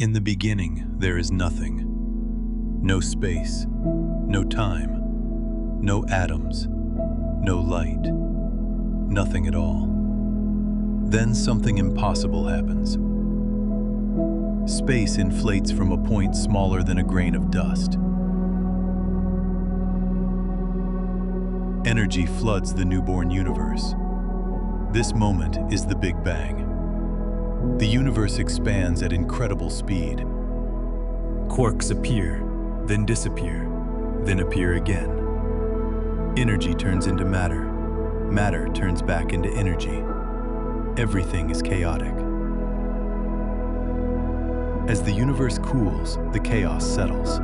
In the beginning, there is nothing. No space, no time, no atoms, no light, nothing at all. Then something impossible happens. Space inflates from a point smaller than a grain of dust. Energy floods the newborn universe. This moment is the Big Bang. The universe expands at incredible speed. Quarks appear, then disappear, then appear again. Energy turns into matter. Matter turns back into energy. Everything is chaotic. As the universe cools, the chaos settles.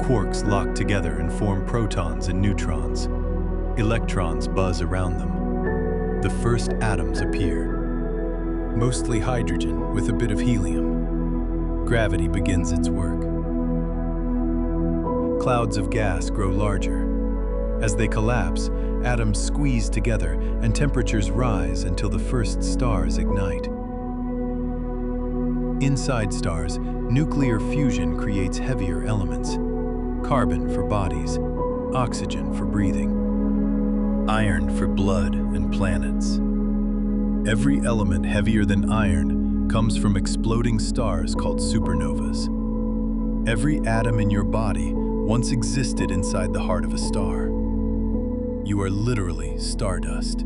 Quarks lock together and form protons and neutrons. Electrons buzz around them. The first atoms appear. Mostly hydrogen with a bit of helium. Gravity begins its work. Clouds of gas grow larger. As they collapse, atoms squeeze together and temperatures rise until the first stars ignite. Inside stars, nuclear fusion creates heavier elements. Carbon for bodies, oxygen for breathing, iron for blood and planets. Every element heavier than iron comes from exploding stars called supernovas. Every atom in your body once existed inside the heart of a star. You are literally stardust.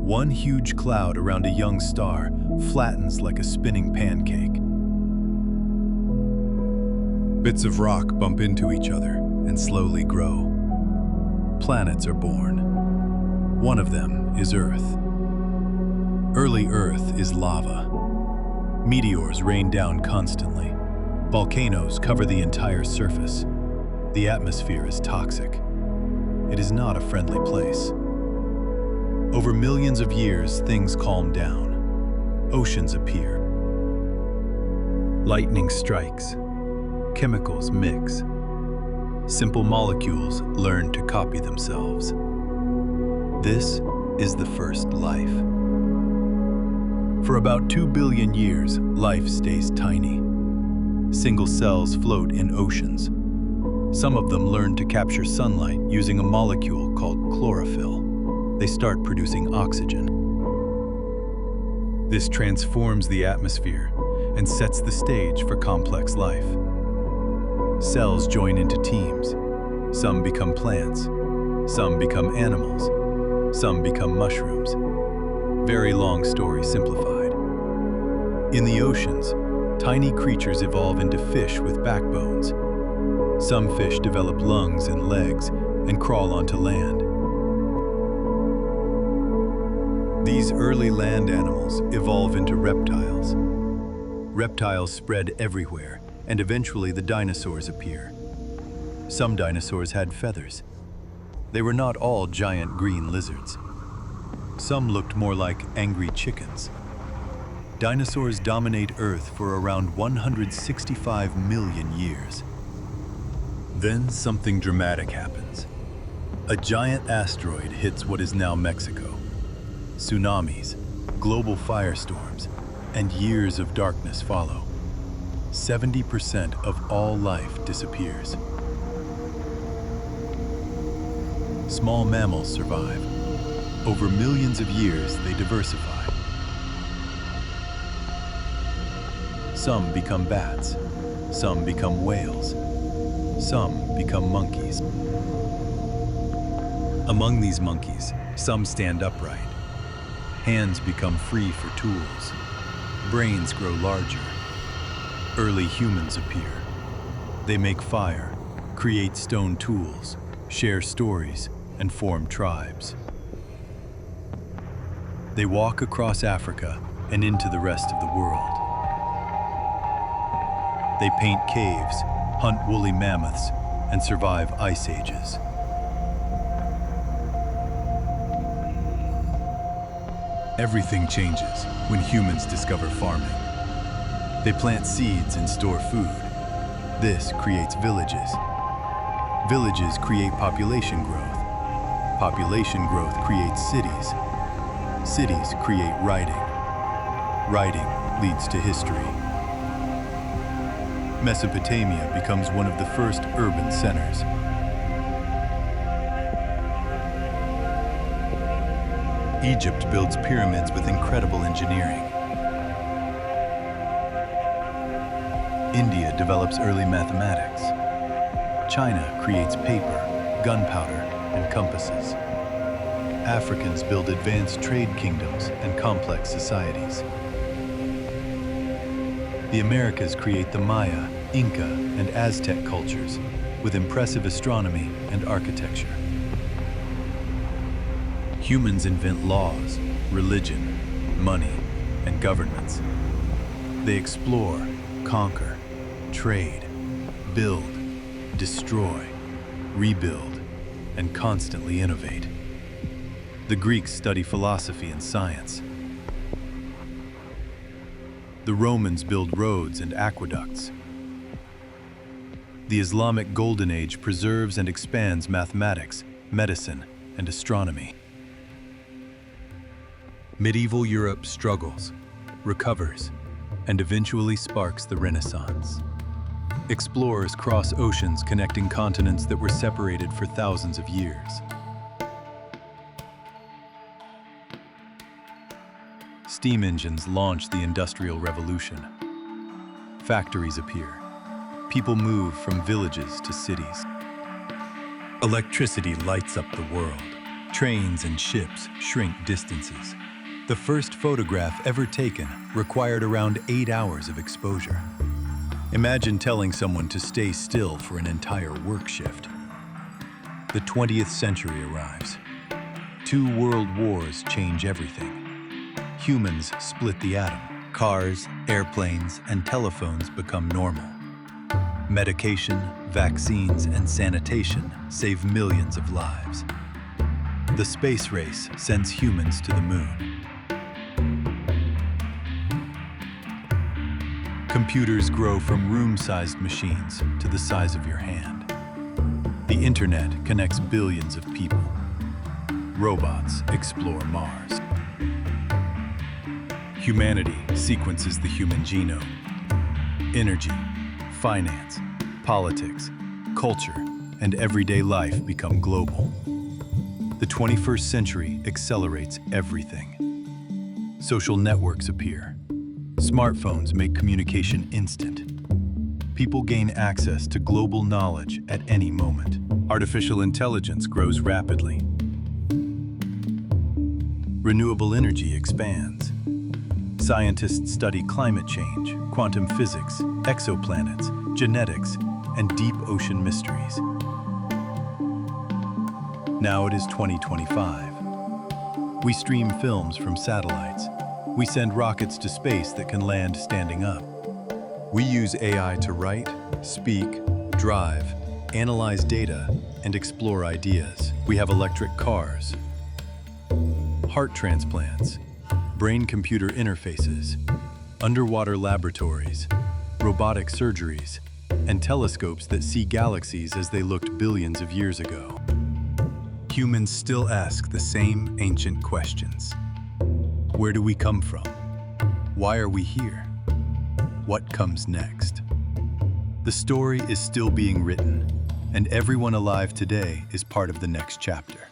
One huge cloud around a young star flattens like a spinning pancake. Bits of rock bump into each other and slowly grow. Planets are born. One of them is Earth. Early Earth is lava. Meteors rain down constantly. Volcanoes cover the entire surface. The atmosphere is toxic. It is not a friendly place. Over millions of years, things calm down. Oceans appear. Lightning strikes. Chemicals mix. Simple molecules learn to copy themselves. This is the first life. For about 2 billion years, life stays tiny. Single cells float in oceans. Some of them learn to capture sunlight using a molecule called chlorophyll. They start producing oxygen. This transforms the atmosphere and sets the stage for complex life. Cells join into teams. Some become plants. Some become animals. Some become mushrooms. Very long story simplified. In the oceans, tiny creatures evolve into fish with backbones. Some fish develop lungs and legs and crawl onto land. These early land animals evolve into reptiles. Reptiles spread everywhere, and eventually the dinosaurs appear. Some dinosaurs had feathers. They were not all giant green lizards. Some looked more like angry chickens. Dinosaurs dominate Earth for around 165 million years. Then something dramatic happens. A giant asteroid hits what is now Mexico. Tsunamis, global firestorms, and years of darkness follow. 70% of all life disappears. Small mammals survive. Over millions of years, they diversify. Some become bats. Some become whales. Some become monkeys. Among these monkeys, some stand upright. Hands become free for tools. Brains grow larger. Early humans appear. They make fire, create stone tools, share stories, and form tribes. They walk across Africa and into the rest of the world. They paint caves, hunt woolly mammoths, and survive ice ages. Everything changes when humans discover farming. They plant seeds and store food. This creates villages. Villages create population growth. Population growth creates cities. Cities create writing. Writing leads to history. Mesopotamia becomes one of the first urban centers. Egypt builds pyramids with incredible engineering. India develops early mathematics. China creates paper, gunpowder, and compasses. Africans build advanced trade kingdoms and complex societies. The Americas create the Maya, Inca, and Aztec cultures with impressive astronomy and architecture. Humans invent laws, religion, money, and governments. They explore, conquer, trade, build, destroy, rebuild, and constantly innovate. The Greeks study philosophy and science. The Romans build roads and aqueducts. The Islamic Golden Age preserves and expands mathematics, medicine, and astronomy. Medieval Europe struggles, recovers, and eventually sparks the Renaissance. Explorers cross oceans connecting continents that were separated for thousands of years. Steam engines launch the Industrial Revolution. Factories appear. People move from villages to cities. Electricity lights up the world. Trains and ships shrink distances. The first photograph ever taken required around 8 hours of exposure. Imagine telling someone to stay still for an entire work shift. The 20th century arrives. 2 world wars change everything. Humans split the atom. Cars, airplanes, and telephones become normal. Medication, vaccines, and sanitation save millions of lives. The space race sends humans to the moon. Computers grow from room-sized machines to the size of your hand. The internet connects billions of people. Robots explore Mars. Humanity sequences the human genome. Energy, finance, politics, culture, and everyday life become global. The 21st century accelerates everything. Social networks appear. Smartphones make communication instant. People gain access to global knowledge at any moment. Artificial intelligence grows rapidly. Renewable energy expands. Scientists study climate change, quantum physics, exoplanets, genetics, and deep ocean mysteries. Now it is 2025. We stream films from satellites. We send rockets to space that can land standing up. We use AI to write, speak, drive, analyze data, and explore ideas. We have electric cars, heart transplants, brain-computer interfaces, underwater laboratories, robotic surgeries, and telescopes that see galaxies as they looked billions of years ago. Humans still ask the same ancient questions. Where do we come from? Why are we here? What comes next? The story is still being written, and everyone alive today is part of the next chapter.